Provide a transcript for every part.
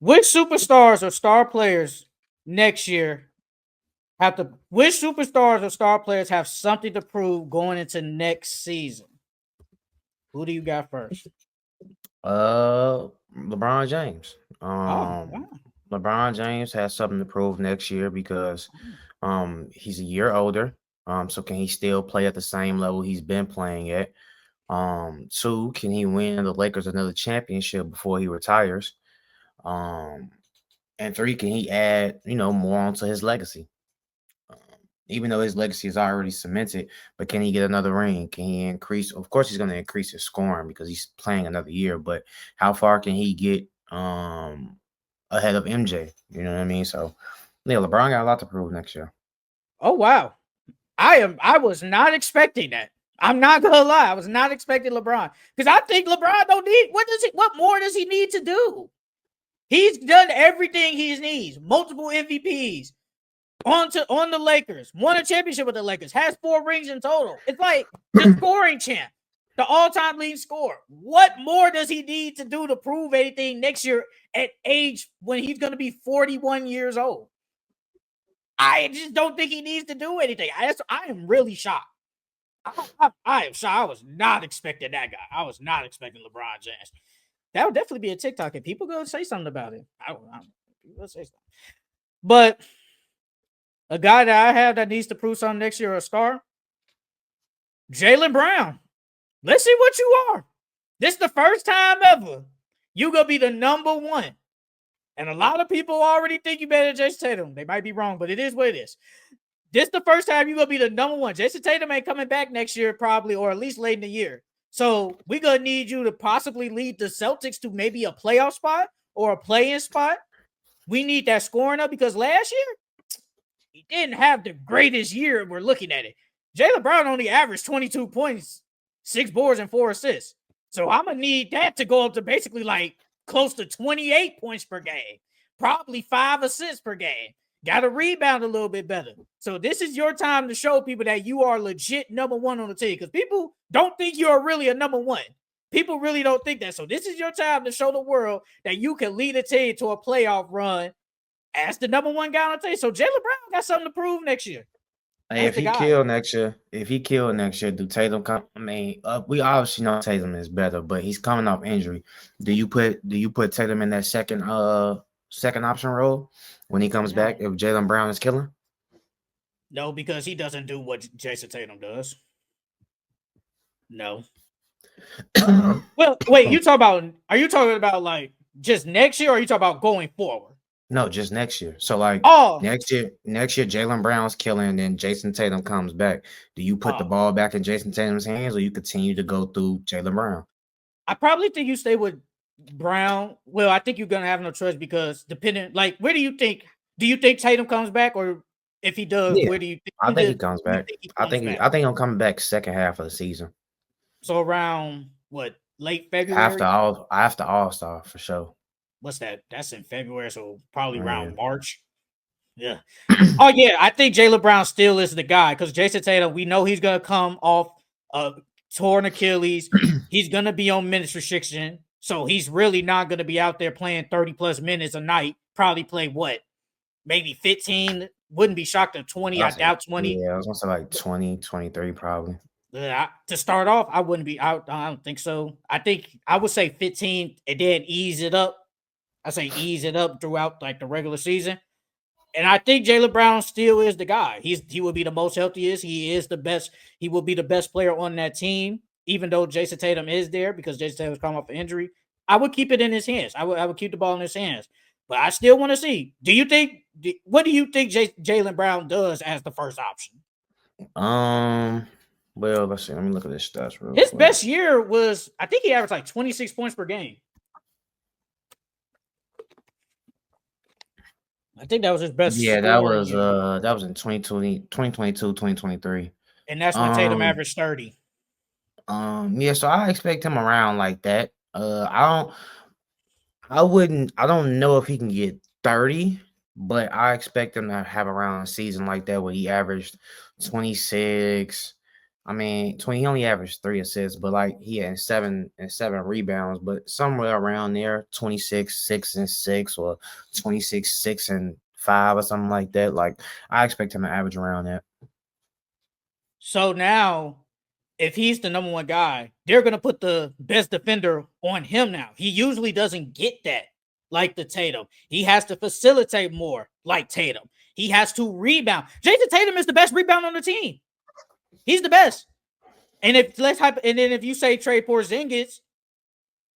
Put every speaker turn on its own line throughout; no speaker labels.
Which superstars or star players next year which superstars or star players have something to prove going into next season? Who do you got first?
LeBron James.
Oh, wow.
LeBron James has something to prove next year because he's a year older. So can he still play at the same level he's been playing at? Two, can he win the Lakers another championship before he retires? Um, and three, can he add, more onto his legacy? Um, Even though his legacy is already cemented, but can he get another ring? Can he increase? Of course, he's going to increase his scoring because he's playing another year. But how far can he get ahead of MJ? You know what I mean? So, yeah, LeBron got a lot to prove next year.
Oh, wow. I was not expecting that. I'm not gonna lie. I was not expecting LeBron because I think LeBron don't need what more does he need to do? He's done everything he needs. Multiple MVPs on the Lakers, won a championship with the Lakers, has 4 rings in total. It's like the scoring champ, the all-time leading scorer. What more does he need to do to prove anything next year at age when he's going to be 41 years old? I just don't think he needs to do anything. I am really shocked. I am shocked. I was not expecting that guy. I was not expecting LeBron James. That would definitely be a TikTok, and people go say something about it. People go say something. But a guy that I have that needs to prove something next year, a star, Jaylen Brown. Let's see what you are. This is the first time ever you gonna be the number one. And a lot of people already think you better than Jason Tatum. They might be wrong, but it is what it is. This is the first time you're gonna be the number one. Jason Tatum ain't coming back next year, probably, or at least late in the year. So we're gonna need you to possibly lead the Celtics to maybe a playoff spot or a play-in spot. We need that scoring up because last year he didn't have the greatest year. We're looking at it. Jaylen Brown only averaged 22 points, 6 boards, and 4 assists. So I'm gonna need that to go up to basically like close to 28 points per game, probably 5 assists per game. Got to rebound a little bit better. So this is your time to show people that you are legit number one on the team because people don't think you're really a number one. People really don't think that. So this is your time to show the world that you can lead a team to a playoff run as the number one guy on the team. So Jaylen Brown got something to prove next year.
Hey,
That's
if
the
he
guy.
kill next year, do Tatum come? I mean, we obviously know Tatum is better, but he's coming off injury. Do you put Tatum in that second option role when he comes
No.
back if Jaylen Brown is killing?
No, because he doesn't do what Jason Tatum does. No. Well, wait, are you talking about like just next year or are you talking about going forward?
No, just next year. So like
Oh,
next year Jaylen Brown's killing, and then Jason Tatum comes back. Do you put the
oh.
ball back in Jason Tatum's hands, or you continue to go through Jaylen Brown?
I probably think you stay with Brown. Well, I think you're gonna have no choice because depending, like, where do you think? Do you think Tatum comes back, or if he does,
Yeah,
where do you think?
I think he comes
You
back.
think he
I
comes
think he,
back?
I think he'll come back second half of the season
So around what late
after
February?
All Star for sure.
What's that? That's in February, so probably
Yeah.
around March. Yeah. Oh yeah, I think Jaylen Brown still is the guy because Jason Tatum, we know he's gonna come off a torn Achilles. He's gonna be on minutes restriction, so he's really not gonna be out there playing 30 plus minutes a night. Probably play what, maybe 15. Wouldn't be shocked at 20.
I
I
say,
doubt 20.
yeah, I was gonna say like 20, 23 probably.
To start off, I wouldn't be out. I don't think so. I think I would say 15 and then ease it up. I say ease it up throughout like the regular season. And I think Jaylen Brown still is the guy. He will be the most healthiest. He is the best. He will be the best player on that team, even though Jason Tatum is there because Jason Tatum's coming off an injury. I would keep it in his hands. I would keep the ball in his hands. But I still want to see. What do you think Jaylen Brown does as the first option?
Um, well, let's see. Let me look at this stats real
His
quick.
best year was, I think he averaged like 26 points per game. I think that was his best
Yeah, that
scoring
was
year.
that was in 2022, 2023.
And that's when Tatum
Um,
averaged 30.
yeah, so I expect him around like that. I don't know if he can get 30, but I expect him to have around a season like that where he averaged 26, I mean, he only averaged 3 assists, but like he had seven rebounds, but somewhere around there, 26, 6 and 6, or 26, 6 and 5, or something like that. Like I expect him to average around that.
So now, if he's the number one guy, they're gonna put the best defender on him now. He usually doesn't get that like the Tatum. He has to facilitate more like Tatum. He has to rebound. Jason Tatum is the best rebounder on the team. He's the best. And if and then if you say trade Porzingis,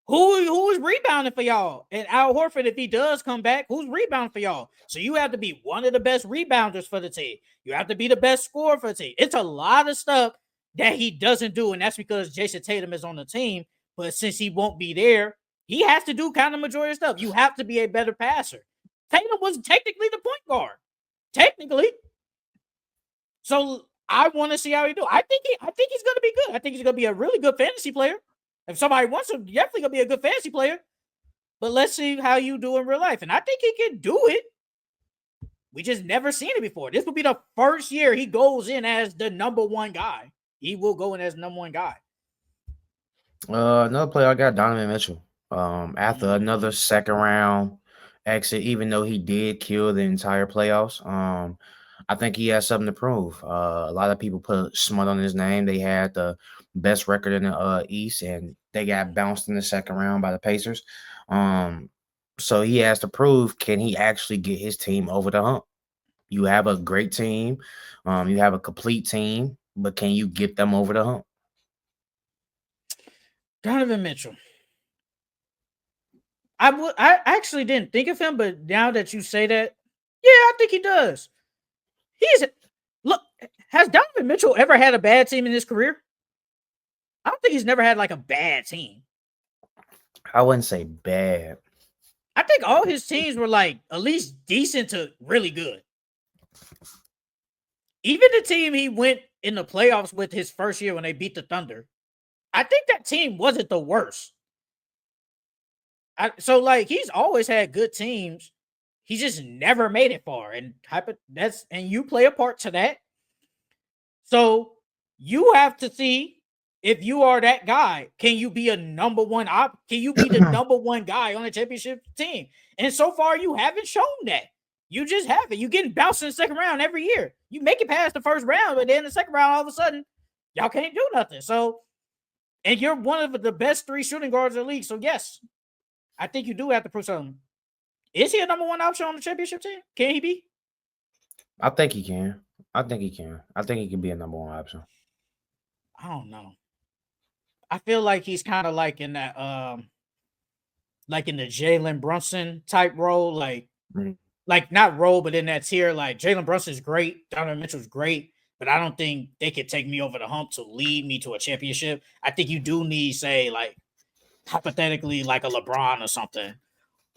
who is rebounding for y'all? And Al Horford, if he does come back, who's rebounding for y'all? So you have to be one of the best rebounders for the team. You have to be the best scorer for the team. It's a lot of stuff that he doesn't do, and that's because Jason Tatum is on the team. But since he won't be there, he has to do kind of majority of stuff. You have to be a better passer. Tatum was technically the point guard, technically. So I want to see how he do. I think he's going to be good. I think he's going to be a really good fantasy player. If somebody wants him, definitely going to be a good fantasy player. But let's see how you do in real life. And I think he can do it. We just never seen it before. This will be the first year he goes in as the number one guy. He will go in as number one guy.
Another player I got, Donovan Mitchell. After another second round exit, even though he did kill the entire playoffs, I think he has something to prove. A lot of people put smut on his name. They had the best record in the East, and they got bounced in the second round by the Pacers. So he has to prove, can he actually get his team over the hump? You have a great team, you have a complete team, but can you get them over the hump?
Donovan Mitchell. I actually didn't think of him, but now that you say that, yeah, I think he does. Look, has Donovan Mitchell ever had a bad team in his career? I don't think he's never had like a bad team.
I wouldn't say bad.
I think all his teams were like at least decent to really good. Even the team he went in the playoffs with his first year when they beat the Thunder, I think that team wasn't the worst. So like he's always had good teams. He just never made it far, and you play a part to that. So you have to see if you are that guy. Can you be a number one Can you be the number one guy on a championship team? And so far, you haven't shown that. You just haven't. You getting bounced in the second round every year. You make it past the first round, but then the second round, all of a sudden, y'all can't do nothing. So, and you're one of the best 3 shooting guards in the league. So yes, I think you do have to prove something. Is he a number one option on the championship team? Can he be?
I think he can. I think he can be a number one option.
I don't know. I feel like he's kind of like in that like in the Jalen Brunson type role, like not role, but in that tier. Like Jalen Brunson's great, Donovan Mitchell's great, but I don't think they could take me over the hump to lead me to a championship. I think you do need, say, like hypothetically, like a LeBron or something,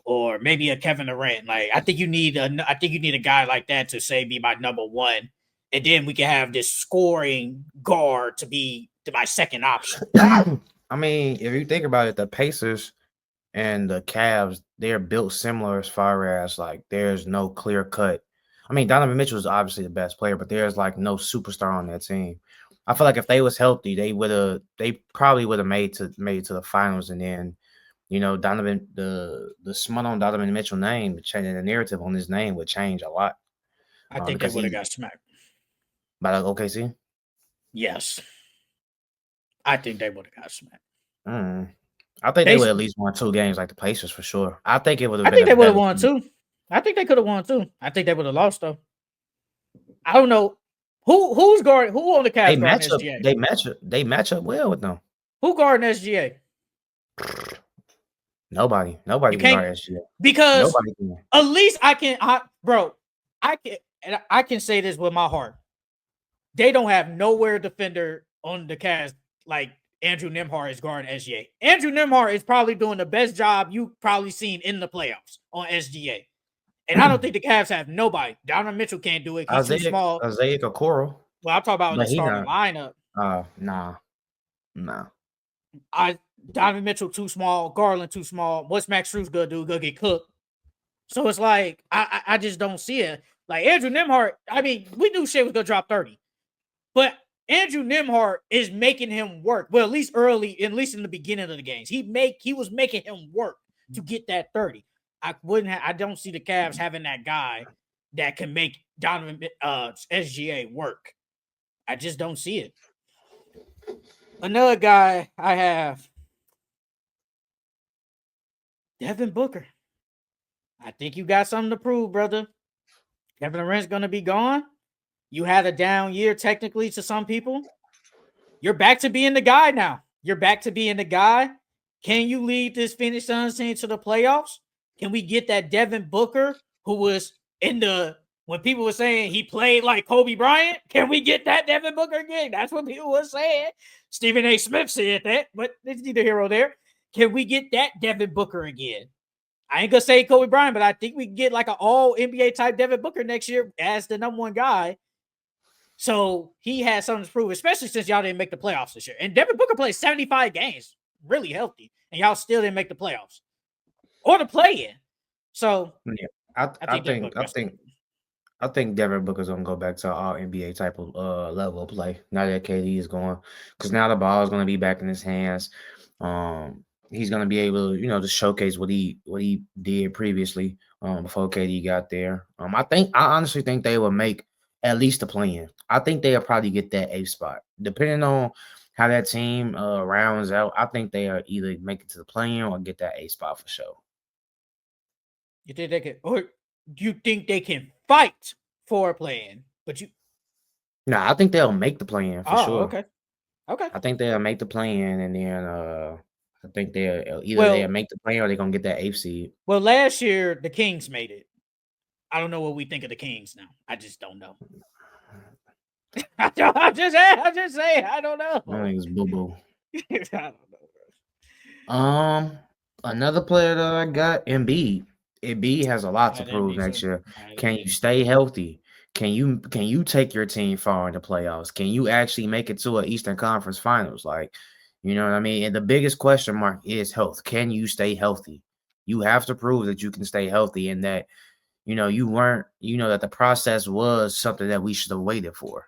or maybe a Kevin Durant. Like I think you need a guy like that to say be my number one, and then we can have this scoring guard to be my second option.
I mean, if you think about it, the Pacers and the Cavs, they're built similar as far as like there's no clear cut. I mean, Donovan Mitchell is obviously the best player, but there's like no superstar on that team. I feel like if they was healthy, they probably would have made it to the finals, and then Donovan, the smut on Donovan Mitchell name, changing the narrative on his name would change a lot.
I think they would have got smacked
by like OKC.
Yes, I think they would have got smacked.
I think they would at least won 2 games like the Pacers for sure. I think it would have.
I think they would have won 2. I think they could have won 2. I think they would have lost though. I don't know who's guarding who on the Cavs guarding SGA.
They match up well with them.
Who guarding SGA?
Nobody can guard SGA
because at least I can say this with my heart. They don't have nowhere defender on the Cavs like Andrew Nembhard is guarding SGA. Andrew Nembhard is probably doing the best job you've probably seen in the playoffs on SGA. And I don't think the Cavs have nobody. Donovan Mitchell can't do it. He's too small.
Isaiah Okoro.
Well, I'm talking about in the starting lineup.
Nah.
Donovan Mitchell too small. Garland too small. What's Max Strus gonna do? Gonna get cooked. So it's like I just don't see it. Like Andrew Nembhard, I mean, we knew Shea was gonna drop 30. But Andrew Nembhard is making him work. Well, at least in the beginning of the games, he was making him work to get that 30. I don't see the Cavs having that guy that can make Donovan SGA work. I just don't see it. Another guy I have, Devin Booker. I think you got something to prove, brother. Kevin Durant's going to be gone. You had a down year technically to some people. You're back to being the guy now. You're back to being the guy. Can you lead this Phoenix Suns team to the playoffs? Can we get that Devin Booker who was when people were saying he played like Kobe Bryant? Can we get that Devin Booker again? That's what people were saying. Stephen A. Smith said that, but it's neither here nor there. Can we get that Devin Booker again? I ain't gonna say Kobe Bryant, but I think we can get like an all NBA type Devin Booker next year as the number one guy. So he has something to prove, especially since y'all didn't make the playoffs this year. And Devin Booker played 75 games, really healthy, and y'all still didn't make the playoffs or the play-in. So
yeah, I think Devin Booker's gonna go back to all NBA type of level of play now that KD is going, because now the ball is gonna be back in his hands. He's gonna be able to, to showcase what he did previously before KD got there. I honestly think they will make at least a play-in. I think they'll probably get that 8th spot, depending on how that team rounds out. I think they are either make it to the play-in or get that 8th spot for sure.
You think they can, or you think they can fight for a play-in?
No, I think they'll make the play-in for sure.
Okay.
I think they'll make the play-in, and then I think they'll make the play-in or they're gonna get that 8th seed.
Well, last year the Kings made it. I don't know what we think of the Kings now. I just don't know. I'm just saying. I don't know.
I think it's boo-boo.
I don't know.
Another player that I got, Embiid. Embiid has a lot to prove next year. Can you stay healthy? Can you take your team far in the playoffs? Can you actually make it to an Eastern Conference Finals? Like, you know what I mean? And the biggest question mark is health. Can you stay healthy? You have to prove that you can stay healthy and that, you weren't, that the process was something that we should have waited for.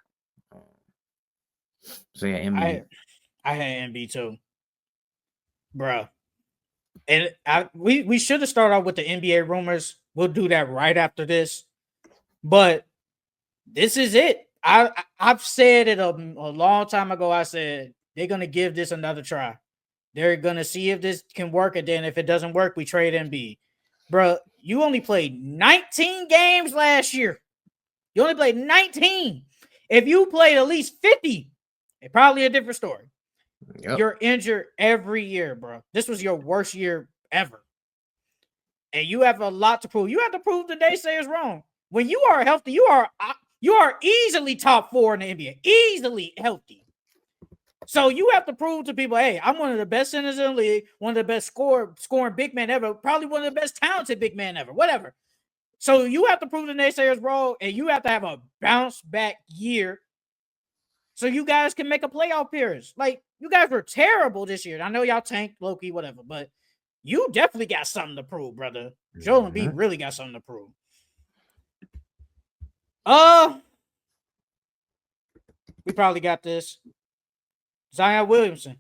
So yeah, Embiid.
I had Embiid too, bro. And we should have started off with the NBA rumors. We'll do that right after this. But this is it. I've said it a long time ago. I said they're gonna give this another try. They're gonna see if this can work, and then if it doesn't work, we trade Embiid. Bro, you only played 19 games last year. You only played 19. If you played at least 50, it's probably a different story. Yep. You're injured every year, bro. This was your worst year ever. And you have a lot to prove. You have to prove the naysayers wrong. When you are healthy, you are easily top 4 in the NBA. Easily healthy. So you have to prove to people, hey, I'm one of the best centers in the league, one of the best scoring big men ever, probably one of the best talented big men ever, whatever. So you have to prove the naysayers wrong, and you have to have a bounce back year so you guys can make a playoff appearance. Like, you guys were terrible this year. I know y'all tanked, low-key, whatever, but you definitely got something to prove, brother. Joel Embiid really got something to prove. We probably got this. Zion Williamson.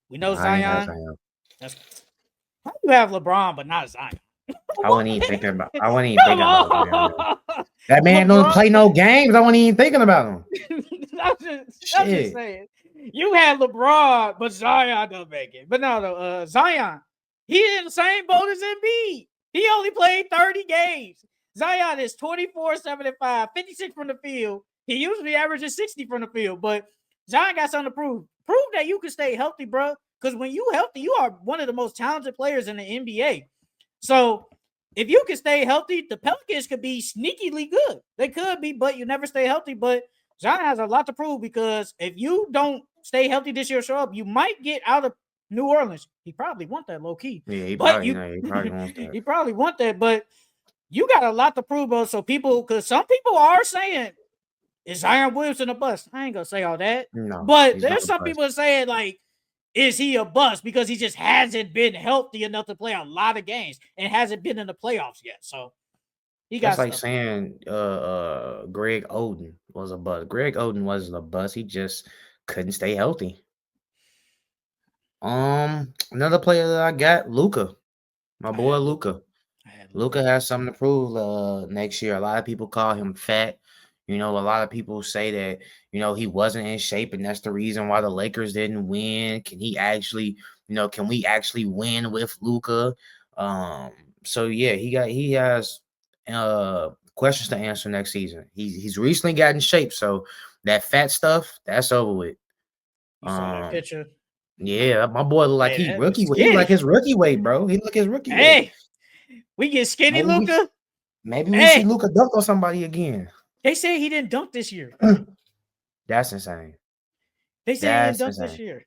We know Zion. How do you have LeBron but not Zion?
I wasn't even thinking about him. That man don't play no games. I wasn't even thinking about him.
I'm just saying. You had LeBron, but Zion don't make it. But no, Zion, he in the same boat as Embiid. He only played 30 games. Zion is 24, 75, 56 from the field. He usually averages 60 from the field, but Zion got something to prove. Prove that you can stay healthy, bro. Because when you healthy, you are one of the most talented players in the NBA. So if you can stay healthy, the Pelicans could be sneakily good. They could be, but you never stay healthy. But Zion has a lot to prove, because if you don't stay healthy this year, show up, you might get out of New Orleans. He probably want that low key.
Yeah, he probably wants that.
He probably want that, but you got a lot to prove, bro. So because some people are saying, is Zion Williamson a bust? I ain't gonna say all that.
No,
but there's some people saying, like, is he a bust because he just hasn't been healthy enough to play a lot of games and hasn't been in the playoffs yet? So He
That's
got
like
stuff.
saying Greg Oden was a bust. Greg Oden wasn't a bust. He just couldn't stay healthy. Another player that I got, Luca. My
I
boy
had Luca.
Luca.
I had Luca.
Luca has something to prove next year. A lot of people call him fat. You know, a lot of people say that, he wasn't in shape, and that's the reason why the Lakers didn't win. Can he actually, can we actually win with Luca? Um, so yeah, he has questions to answer next season. He's recently got in shape, so that fat stuff, that's over with.
You saw that
Um,
picture.
yeah, my boy look like
Hey,
he
that was
rookie. He look like
skinny.
his rookie weight, bro. He look his rookie weight.
Hey, we get skinny,
Maybe we
Luca.
Maybe we see
Hey,
Luka dunk on somebody again.
they say he didn't dunk this year.
That's insane.
They say he didn't
That's
dunk this
insane.
year.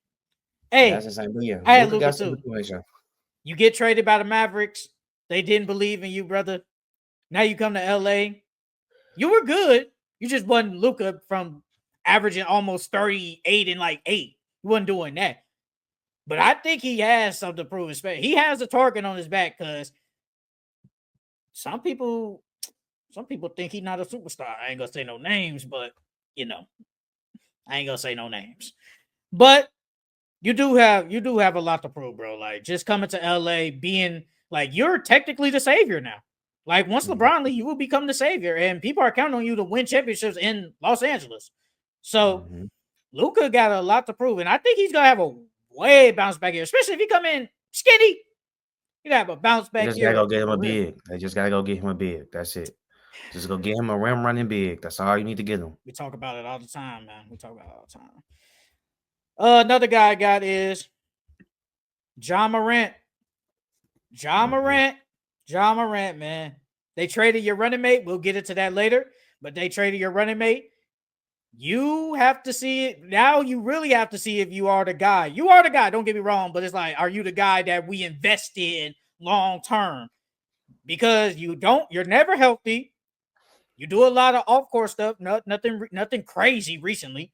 That's
Hey,
insane. But yeah,
I had
Luka
Luca
got some
too.
information.
You get traded by the Mavericks. They didn't believe in you, brother. Now you come to LA. You were good. You just wasn't Luca from averaging almost 38 and like 8. You wasn't doing that. But I think he has something to prove. He has a target on his back because some people think he's not a superstar. I ain't gonna say no names, but I ain't gonna say no names. But you do have a lot to prove, bro. Like just coming to LA, being like you're technically the savior now. Like once
Mhm.
LeBron leaves, you will become the savior, and people are counting on you to win championships in Los Angeles. So
Mhm.
Luca got a lot to prove, and I think he's gonna have a way bounce back year, especially if he come in skinny. He gonna have a bounce
They
back
just gotta
year
go get him
for
a
real.
big. They just gotta go get him a big. That's it. Just go get him a rim running big. That's all you need to get him.
We talk about it all the time, man. We talk about it all the time. Another guy I got is John Morant. John
Mhm.
Morant. John Morant, man. They traded your running mate. We'll get into that later. But they traded your running mate. You have to see it. Now you really have to see if you are the guy. You are the guy. Don't get me wrong. But it's like, are you the guy that we invest in long term? Because you're never healthy. You do a lot of off course stuff. Nothing crazy recently.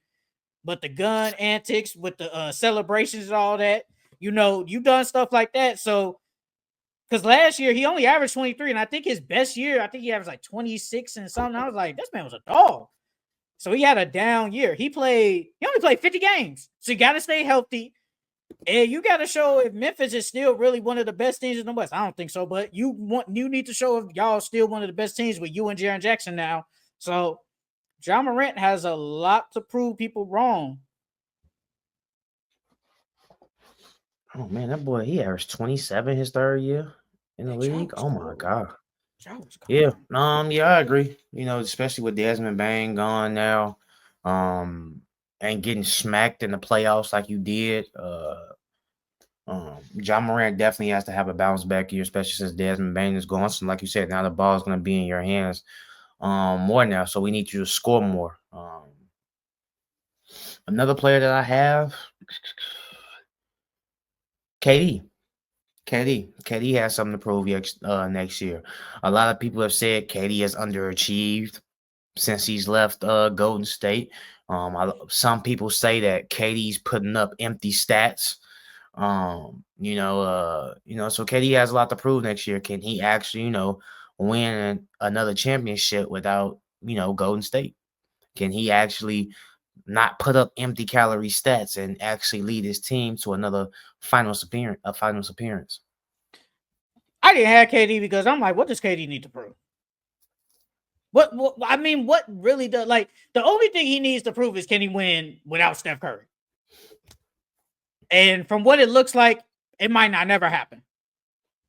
But the gun antics with the celebrations and all that, you've done stuff like that. So, because last year he only averaged 23, and I think his best year, I think he averaged like 26 and something. I was like, this man was a dog. So he had a down year. He only played 50 games. So you got to stay healthy. And you got to show if Memphis is still really one of the best teams in the West. I don't think so, but you need to show if y'all still one of the best teams with you and Jaren Jackson now. So John Morant has a lot to prove people wrong.
Oh man, that boy he averaged 27 his third year in the
Man, Ja
league.
was
Oh my
cold.
god.
Ja was
Yeah.
cold.
Yeah, I agree. Especially with Desmond Bain gone now, um, and getting smacked in the playoffs like you did. John Morant definitely has to have a bounce back year, especially since Desmond Bain is gone. So, like you said, now the ball is going to be in your hands more now. So we need you to score more. Another player that I have, KD. KD has something to prove next year. A lot of people have said KD has underachieved since he's left Golden State. Some people say that KD's putting up empty stats. So KD has a lot to prove next year. Can he actually, win another championship without, Golden State? Can he actually not put up empty calorie stats and actually lead his team to another finals appearance?
I didn't have KD because I'm like, what does KD need to prove? What really does like the only thing he needs to prove is can he win without Steph Curry? And from what it looks like, it might not never happen.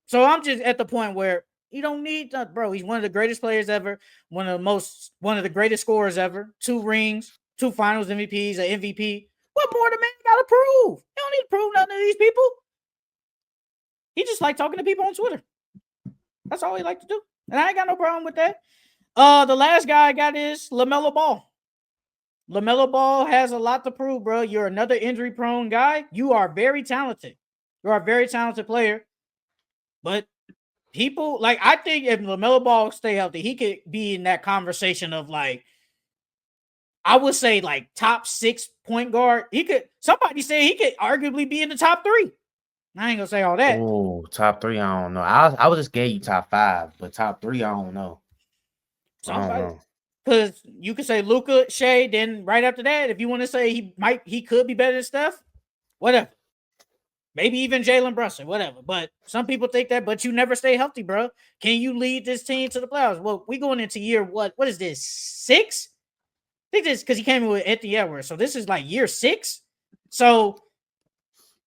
So I'm just at the point where you don't need that, bro. He's one of the greatest players ever, one of the greatest scorers ever, 2 rings, 2 finals MVPs, an MVP. What more the man gotta prove? He don't need to prove nothing to these people. He just like talking to people on Twitter. That's all he like to do. And I ain't got no problem with that. The last guy I got is LaMelo Ball. LaMelo Ball has a lot to prove, bro. You're another injury prone guy. You are very talented. You are a very talented player. But people, like, I think if LaMelo Ball stay healthy, he could be in that conversation of, like, I would say, like, top 6 point guard. Somebody say he could arguably be in the top 3. I ain't going to say all that.
Oh, top three, I don't know. I would just gave you top five, but top three, I don't know. I don't
Somebody,
know.
because you could say Luka, Shea, then right after that, if you want to say he could be better than Steph, whatever. Maybe even Jalen Brunson, whatever. But some people think that, but you never stay healthy, bro. Can you lead this team to the playoffs? Well, we going into year what? What is this? 6? I think this because he came in with Anthony Edwards. So this is like year 6. So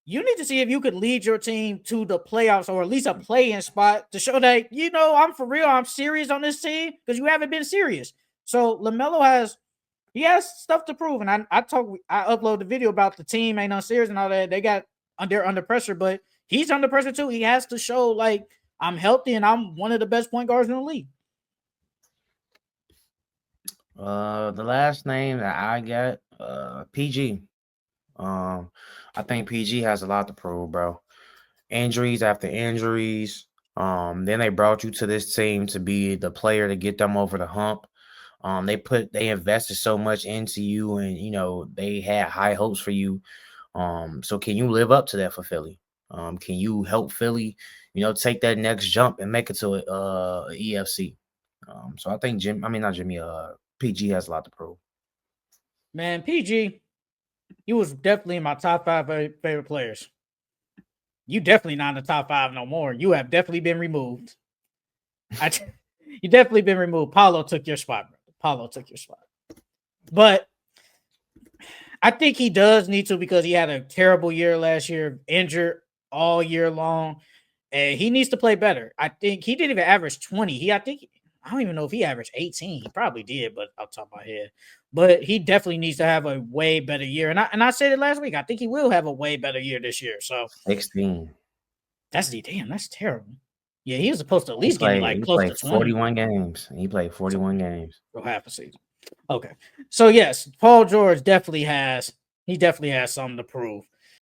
you need to see if you could lead your team to the playoffs or at least a play-in spot to show that, I'm for real. I'm serious on this team because you haven't been serious. So LaMelo has stuff to prove. And I upload the video about the team ain't unserious and all that. They're under pressure, but he's under pressure too. He has to show like I'm healthy and I'm one of the best point guards in the league.
The last name that I got, PG. I think PG has a lot to prove, bro. Injuries after injuries. Then they brought you to this team to be the player to get them over the hump. They invested so much into you, and they had high hopes for you. So can you live up to that for Philly? Can you help Philly, take that next jump and make it to a EFC? So I think PG has a lot to prove.
Man, PG, he was definitely in my top 5 favorite players. You definitely not in the top 5 no more. You have definitely been removed. You definitely been removed. Paulo took your spot, bro. Paulo took your spot. But I think he does need to because he had a terrible year last year, injured all year long, and he needs to play better. I think he didn't even average 20. I don't even know if he averaged 18. He probably did, but off the top of my head. But he definitely needs to have a way better year. And I said it last week. I think he will have a way better year this year. So
16.
That's terrible. Yeah, he was supposed to at least get like close to 20.
41 games. He played 41 games.
For half a season. Okay. So yes, Paul George definitely has something to prove.